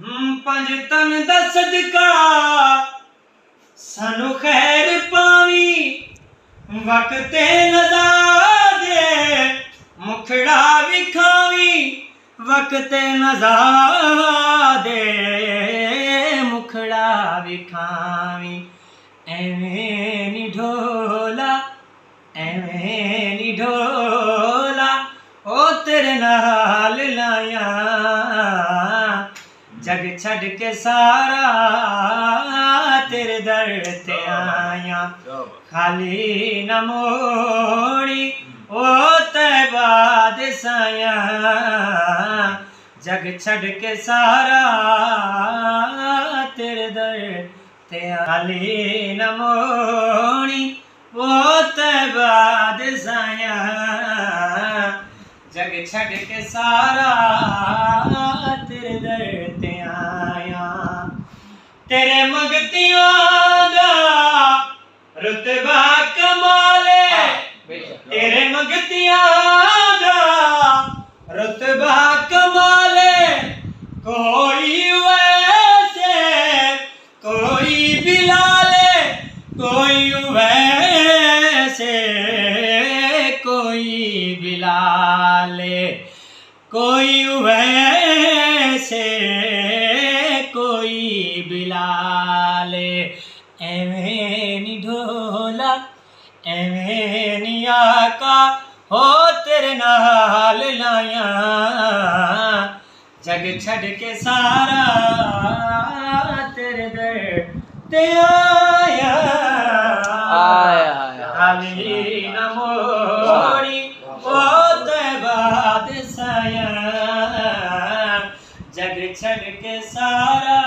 पंज तन दा सदका सानू खैर पावी वक्ते नज़ा दे मुखड़ा विखावी वक्ते नज़ा दे मुखड़ा विखावी एवें नी ढोला ओ तेरे नाल लाया जग छड़ के सारा तेरे दर ते आया खाली न मोड़ी ओ तैबा दे साया जग छड़ के सारा तेरे दर ते खाली न मोड़ी ओ तैबा दे साया जग छड़ के सारा तेरे दर ते आया तेरे मंगतियां दा रुतबा कमाले तेरे मंगतियां दा रुतबा कमाले कोई वैसे कोई बिलाले कोई वैसे कोई बिलाले कोई वैसे कोई बिलाले एवें नी ढोला एवें नी आका हो तेरे नाल लाया जग छड़ के सारा तेरे दर ते आया खाली न मोड़ी ओ तैबा दे साया जग छड़ के सारा